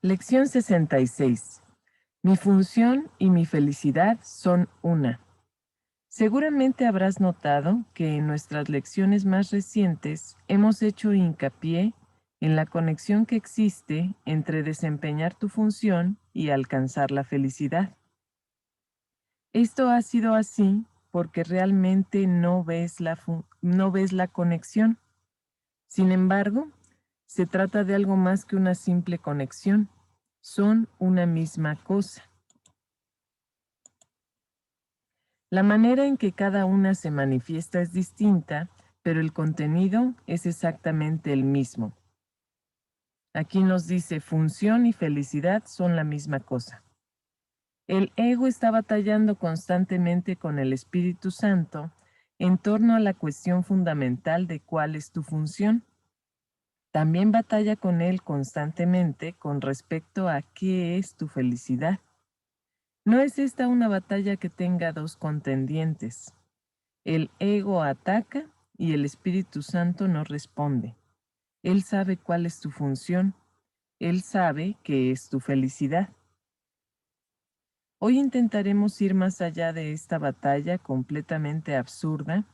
Lección 66. Mi función y mi felicidad son una. Seguramente habrás notado que en nuestras lecciones más recientes hemos hecho hincapié en la conexión que existe entre desempeñar tu función y alcanzar la felicidad. Esto ha sido así porque realmente no ves la conexión. Sin embargo, se trata de algo más que una simple conexión. Son una misma cosa. La manera en que cada una se manifiesta es distinta, pero el contenido es exactamente el mismo. Aquí nos dice función y felicidad son la misma cosa. El ego está batallando constantemente con el Espíritu Santo en torno a la cuestión fundamental de cuál es tu función. También batalla con él constantemente con respecto a qué es tu felicidad. No es esta una batalla que tenga dos contendientes. El ego ataca y el Espíritu Santo no responde. Él sabe cuál es tu función. Él sabe qué es tu felicidad. Hoy intentaremos ir más allá de esta batalla completamente absurda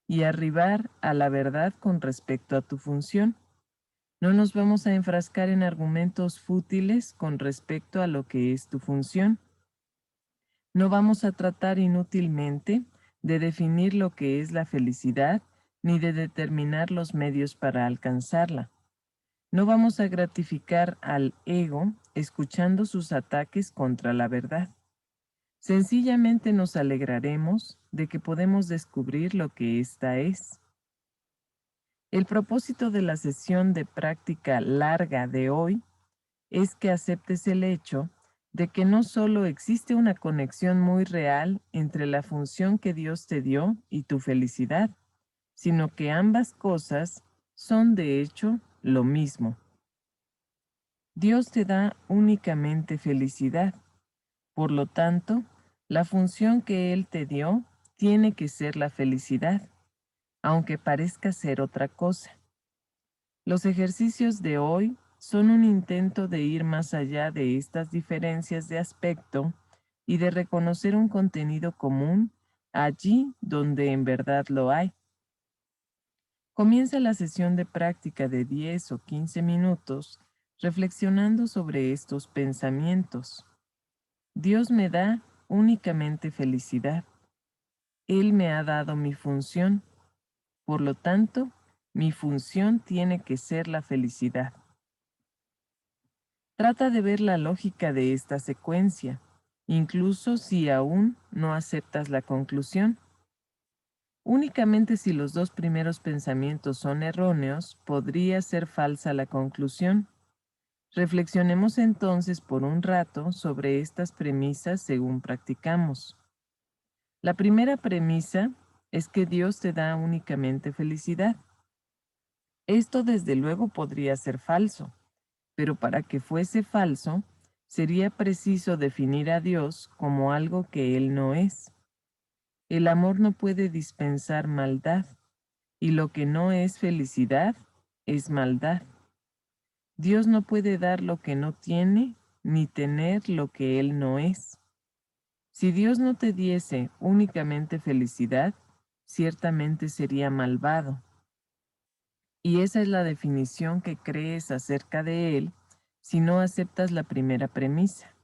y arribar a la verdad con respecto a tu función. No nos vamos a enfrascar en argumentos fútiles con respecto a lo que es tu función. No vamos a tratar inútilmente de definir lo que es la felicidad ni de determinar los medios para alcanzarla. No vamos a gratificar al ego escuchando sus ataques contra la verdad. Sencillamente nos alegraremos de que podemos descubrir lo que ésta es. El propósito de la sesión de práctica larga de hoy es que aceptes el hecho de que no solo existe una conexión muy real entre la función que Dios te dio y tu felicidad, sino que ambas cosas son de hecho lo mismo. Dios te da únicamente felicidad. Por lo tanto, la función que Él te dio tiene que ser la felicidad, aunque parezca ser otra cosa. Los ejercicios de hoy son un intento de ir más allá de estas diferencias de aspecto y de reconocer un contenido común allí donde en verdad lo hay. Comienza la sesión de práctica de 10 o 15 minutos reflexionando sobre estos pensamientos. Dios me da únicamente felicidad. Él me ha dado mi función. Por lo tanto, mi función tiene que ser la felicidad. Trata de ver la lógica de esta secuencia, incluso si aún no aceptas la conclusión. Únicamente si los dos primeros pensamientos son erróneos, podría ser falsa la conclusión. Reflexionemos entonces por un rato sobre estas premisas según practicamos. La primera premisa es que Dios te da únicamente felicidad. Esto desde luego podría ser falso, pero para que fuese falso, sería preciso definir a Dios como algo que Él no es. El amor no puede dispensar maldad, y lo que no es felicidad es maldad. Dios no puede dar lo que no tiene, ni tener lo que Él no es. Si Dios no te diese únicamente felicidad, ciertamente sería malvado. Y esa es la definición que crees acerca de Él si no aceptas la primera premisa.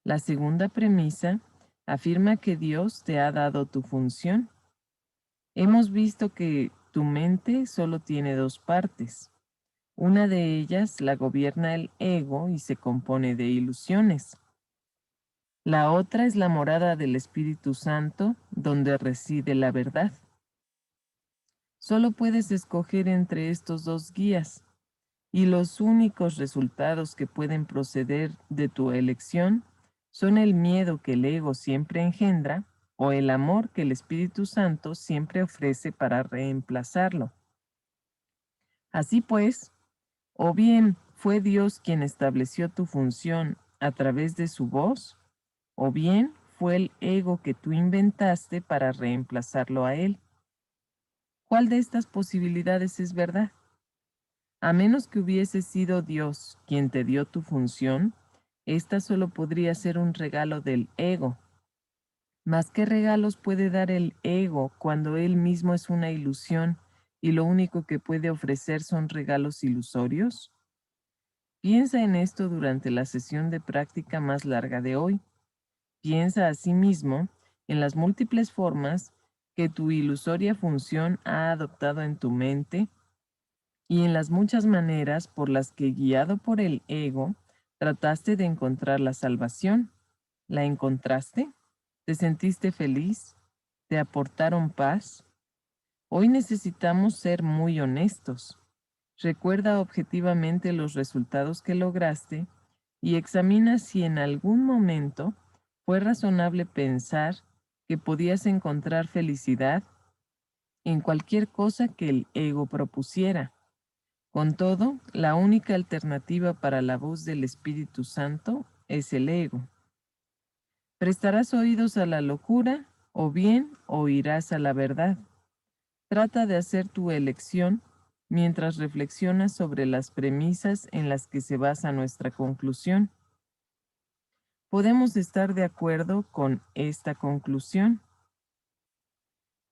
La segunda premisa afirma que Dios te ha dado tu función. Hemos visto que tu mente solo tiene dos partes. Una de ellas la gobierna el ego y se compone de ilusiones. La otra es la morada del Espíritu Santo, donde reside la verdad. Solo puedes escoger entre estos dos guías, y los únicos resultados que pueden proceder de tu elección son el miedo que el ego siempre engendra o el amor que el Espíritu Santo siempre ofrece para reemplazarlo. Así pues, o bien fue Dios quien estableció tu función a través de su voz, o bien fue el ego que tú inventaste para reemplazarlo a él. ¿Cuál de estas posibilidades es verdad? A menos que hubiese sido Dios quien te dio tu función, esta solo podría ser un regalo del ego. Mas ¿qué regalos puede dar el ego cuando él mismo es una ilusión y lo único que puede ofrecer son regalos ilusorios? Piensa en esto durante la sesión de práctica más larga de hoy. Piensa asimismo en las múltiples formas que tu ilusoria función ha adoptado en tu mente y en las muchas maneras por las que, guiado por el ego, trataste de encontrar la salvación. ¿La encontraste? ¿Te sentiste feliz? ¿Te aportaron paz? Hoy necesitamos ser muy honestos. Recuerda objetivamente los resultados que lograste y examina si en algún momento fue razonable pensar que podías encontrar felicidad en cualquier cosa que el ego propusiera. Con todo, la única alternativa para la voz del Espíritu Santo es el ego. ¿Prestarás oídos a la locura o bien oirás a la verdad? Trata de hacer tu elección mientras reflexionas sobre las premisas en las que se basa nuestra conclusión. Podemos estar de acuerdo con esta conclusión,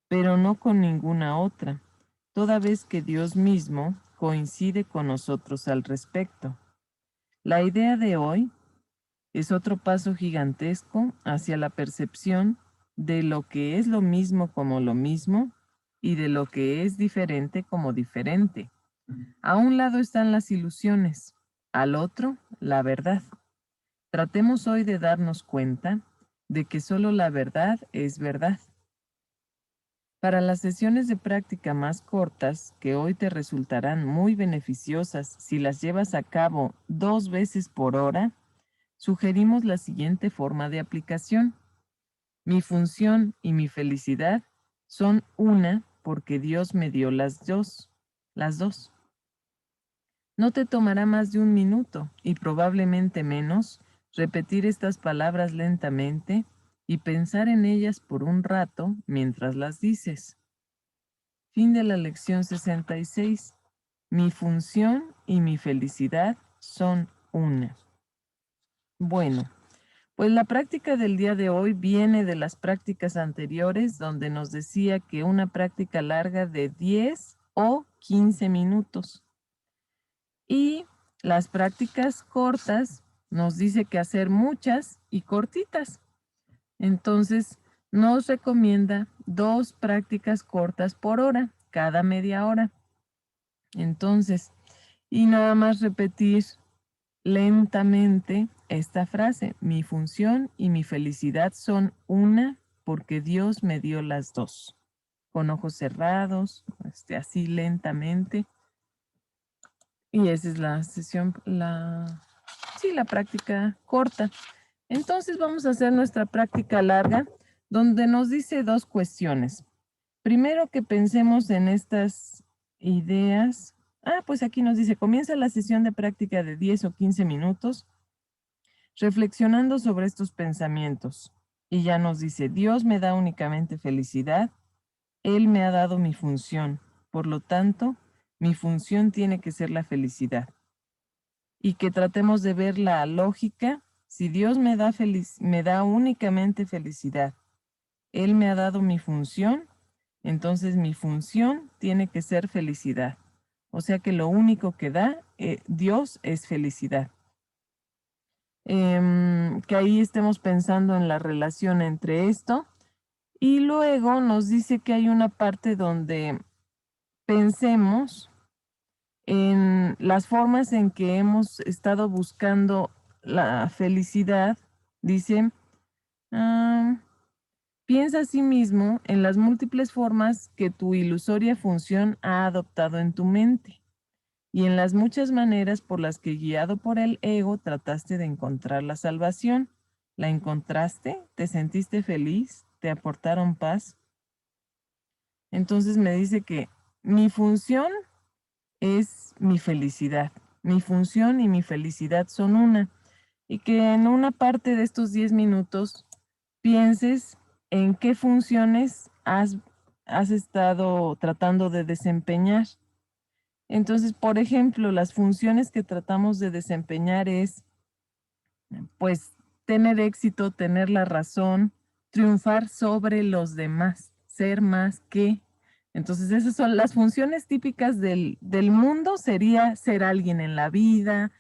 pero no con ninguna otra, toda vez que Dios mismo coincide con nosotros al respecto. La idea de hoy es otro paso gigantesco hacia la percepción de lo que es lo mismo como lo mismo y de lo que es diferente como diferente. A un lado están las ilusiones, al otro la verdad. Tratemos hoy de darnos cuenta de que solo la verdad es verdad. Para las sesiones de práctica más cortas, que hoy te resultarán muy beneficiosas si las llevas a cabo 2 veces por hora, sugerimos la siguiente forma de aplicación. Mi función y mi felicidad son una porque Dios me dio las dos. Las dos. No te tomará más de 1 minuto y probablemente menos repetir estas palabras lentamente y pensar en ellas por un rato mientras las dices. Fin de la lección 66. Mi función y mi felicidad son una. Bueno, pues la práctica del día de hoy viene de las prácticas anteriores donde nos decía que una práctica larga de 10 o 15 minutos. Y las prácticas cortas nos dice que hacer muchas y cortitas. Entonces, nos recomienda 2 prácticas cortas por hora, cada media hora. Entonces, y nada más repetir lentamente esta frase: mi función y mi felicidad son una porque Dios me dio las dos. Con ojos cerrados, así lentamente. Y esa es la sesión, la práctica corta. Entonces vamos a hacer nuestra práctica larga, donde nos dice 2 cuestiones. Primero, que pensemos en estas ideas. Pues aquí nos dice, comienza la sesión de práctica de 10 o 15 minutos reflexionando sobre estos pensamientos. Y ya nos dice, Dios me da únicamente felicidad, Él me ha dado mi función, por lo tanto, mi función tiene que ser la felicidad. Y que tratemos de ver la lógica. Si Dios me da únicamente felicidad, Él me ha dado mi función, entonces mi función tiene que ser felicidad. O sea que lo único que da Dios es felicidad. Que ahí estemos pensando en la relación entre esto. Y luego nos dice que hay una parte donde pensemos en las formas en que hemos estado buscando la felicidad. Dice, piensa a sí mismo en las múltiples formas que tu ilusoria función ha adoptado en tu mente y en las muchas maneras por las que, guiado por el ego, trataste de encontrar la salvación. ¿La encontraste? ¿Te sentiste feliz? ¿Te aportaron paz? Entonces me dice que mi función es mi felicidad. Mi función y mi felicidad son una. Y que en una parte de estos 10 minutos pienses en qué funciones has estado tratando de desempeñar Entonces, por ejemplo, las funciones que tratamos de desempeñar es, pues, tener éxito, tener la razón, triunfar sobre los demás, ser más que. Entonces, esas son las funciones típicas del mundo, sería ser alguien en la vida,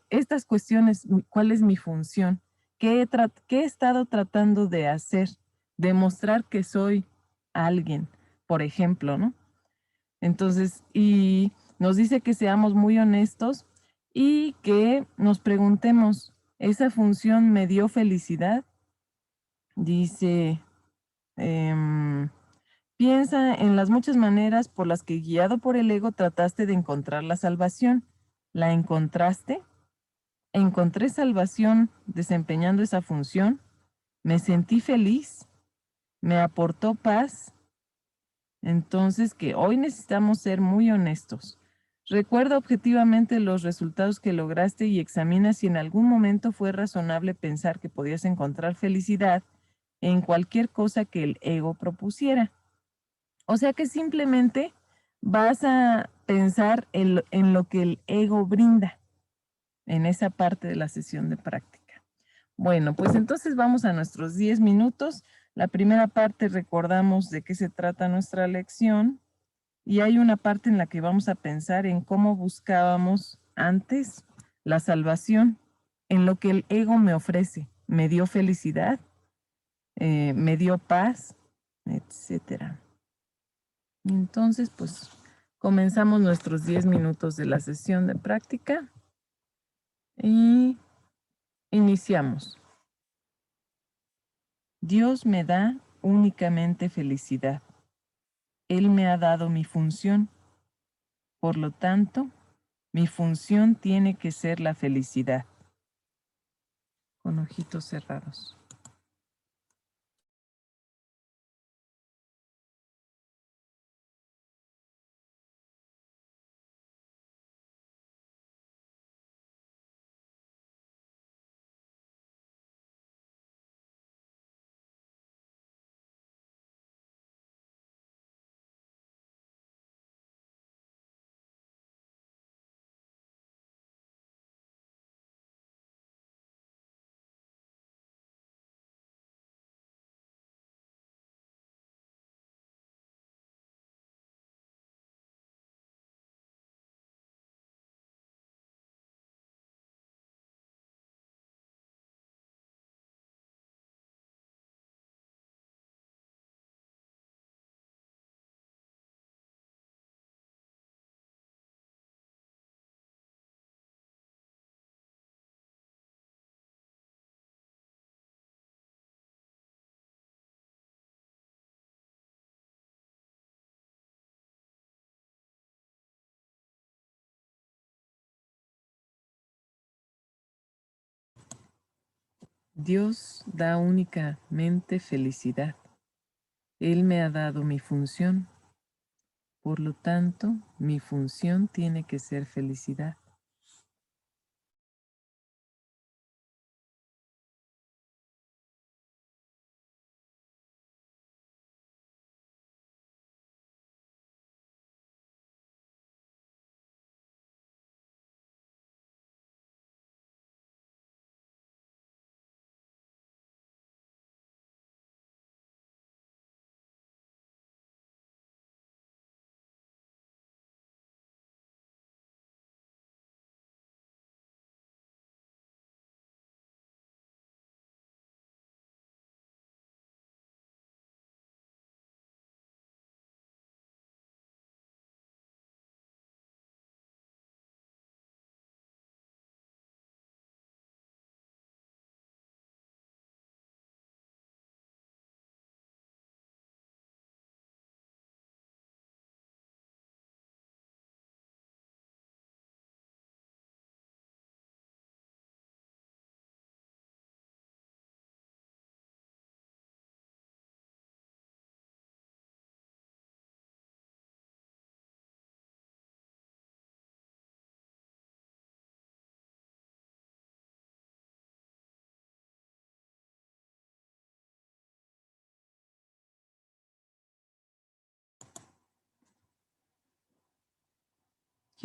estas cuestiones, ¿cuál es mi función? ¿Qué he estado tratando de hacer? Demostrar que soy alguien, por ejemplo, ¿no? Entonces, y nos dice que seamos muy honestos y que nos preguntemos, ¿esa función me dio felicidad? Dice, em, piensa en las muchas maneras por las que guiado por el ego trataste de encontrar la salvación. ¿La encontraste? ¿Encontré salvación desempeñando esa función? ¿Me sentí feliz? ¿Me aportó paz? Entonces, que hoy necesitamos ser muy honestos. Recuerda objetivamente los resultados que lograste y examina si en algún momento fue razonable pensar que podías encontrar felicidad en cualquier cosa que el ego propusiera. O sea que simplemente vas a pensar en lo que el ego brinda en esa parte de la sesión de práctica. Bueno, pues entonces vamos a nuestros 10 minutos. La primera parte recordamos de qué se trata nuestra lección. Y hay una parte en la que vamos a pensar en cómo buscábamos antes la salvación, en lo que el ego me ofrece. Me dio felicidad, me dio paz, etcétera. Entonces, pues comenzamos nuestros 10 minutos de la sesión de práctica y iniciamos. Dios me da únicamente felicidad. Él me ha dado mi función. Por lo tanto, mi función tiene que ser la felicidad. Con ojitos cerrados. Dios da únicamente felicidad. Él me ha dado mi función. Por lo tanto, mi función tiene que ser felicidad.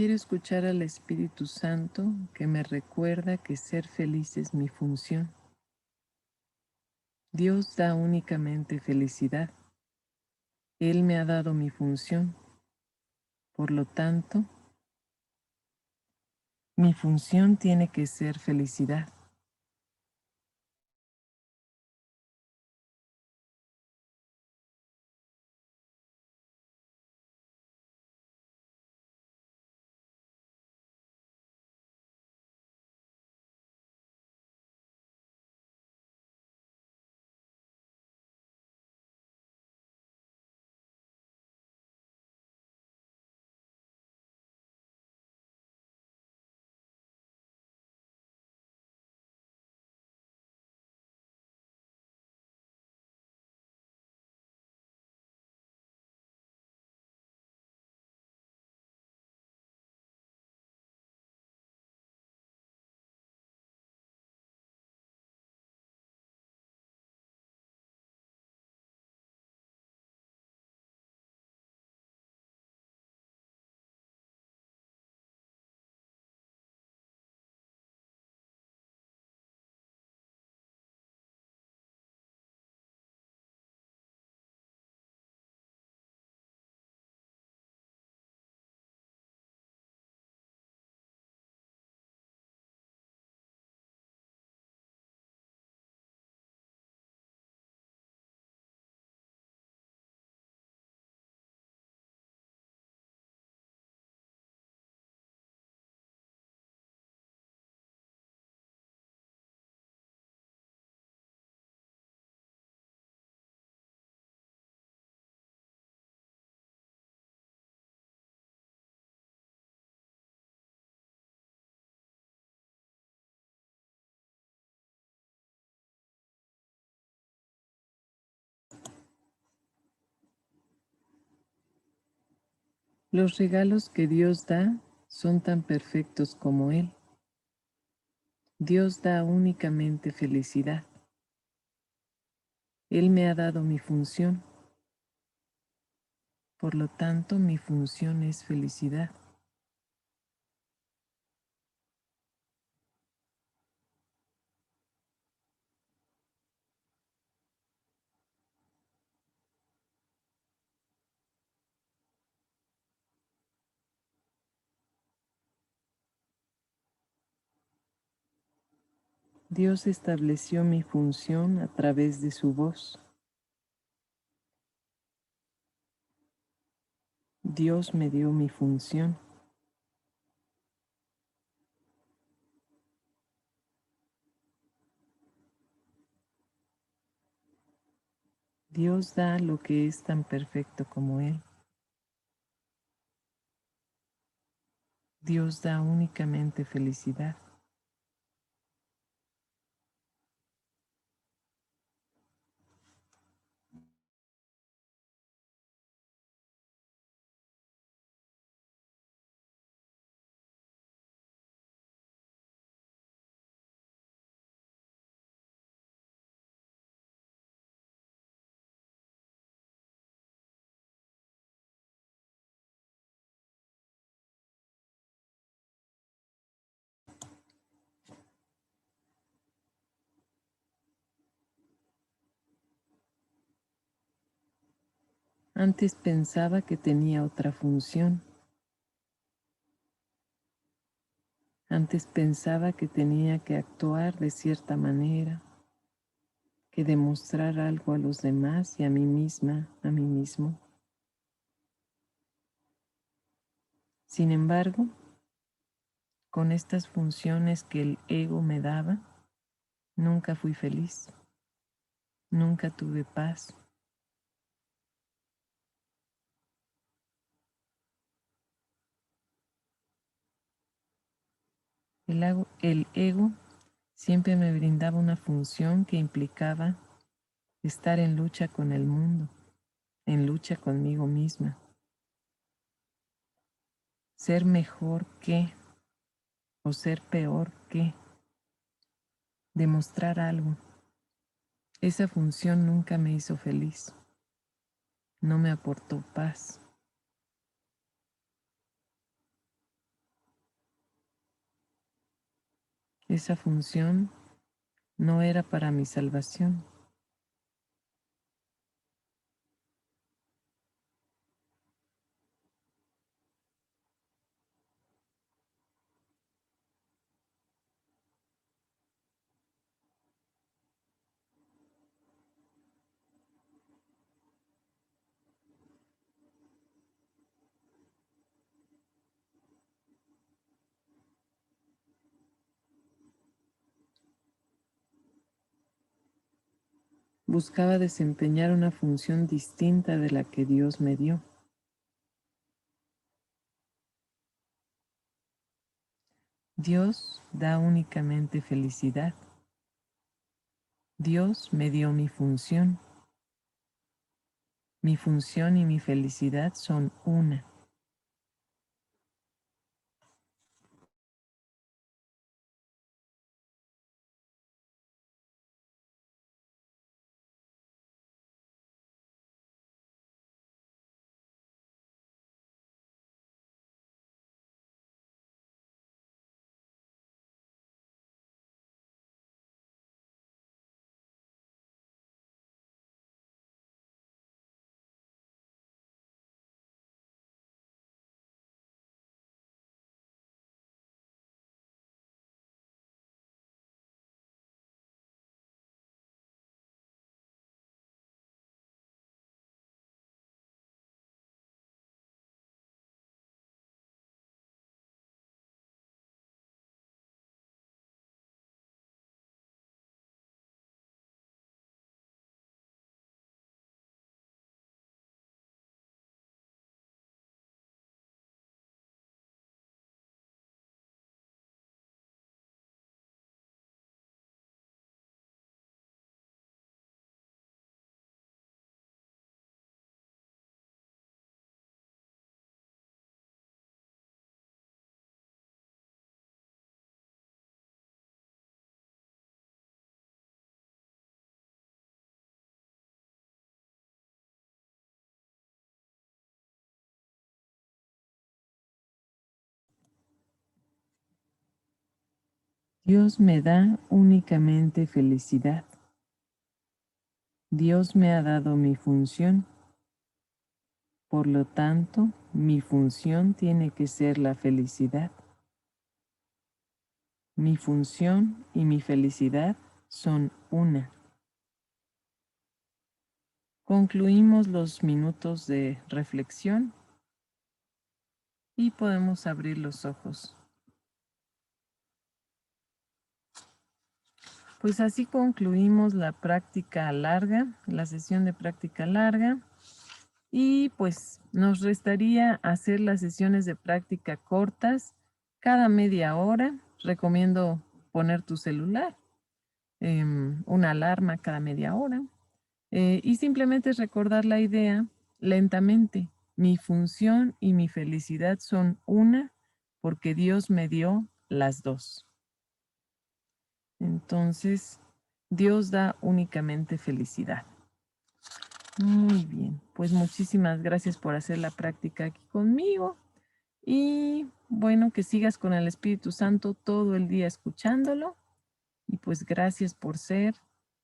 Quiero escuchar al Espíritu Santo que me recuerda que ser feliz es mi función. Dios da únicamente felicidad. Él me ha dado mi función. Por lo tanto, mi función tiene que ser felicidad. Los regalos que Dios da son tan perfectos como Él. Dios da únicamente felicidad. Él me ha dado mi función. Por lo tanto, mi función es felicidad. Dios estableció mi función a través de su voz. Dios me dio mi función. Dios da lo que es tan perfecto como Él. Dios da únicamente felicidad. Antes pensaba que tenía otra función. Antes pensaba que tenía que actuar de cierta manera, que demostrar algo a los demás y a mí misma, a mí mismo. Sin embargo, con estas funciones que el ego me daba, nunca fui feliz, nunca tuve paz. El ego siempre me brindaba una función que implicaba estar en lucha con el mundo, en lucha conmigo misma, ser mejor que o ser peor que, demostrar algo. Esa función nunca me hizo feliz, no me aportó paz. Esa función no era para mi salvación. Buscaba desempeñar una función distinta de la que Dios me dio. Dios da únicamente felicidad. Dios me dio mi función. Mi función y mi felicidad son una. Dios me da únicamente felicidad. Dios me ha dado mi función. Por lo tanto, mi función tiene que ser la felicidad. Mi función y mi felicidad son una. Concluimos los minutos de reflexión y podemos abrir los ojos. Pues así concluimos la práctica larga, la sesión de práctica larga. Y pues nos restaría hacer las sesiones de práctica cortas cada media hora. Recomiendo poner tu celular, una alarma cada media hora. Y simplemente recordar la idea lentamente. Mi función y mi felicidad son una porque Dios me dio las dos. Entonces, Dios da únicamente felicidad. Muy bien, pues muchísimas gracias por hacer la práctica aquí conmigo y bueno, que sigas con el Espíritu Santo todo el día escuchándolo y pues gracias por ser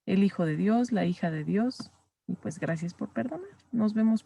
el Hijo de Dios, la hija de Dios y pues gracias por perdonar. Nos vemos.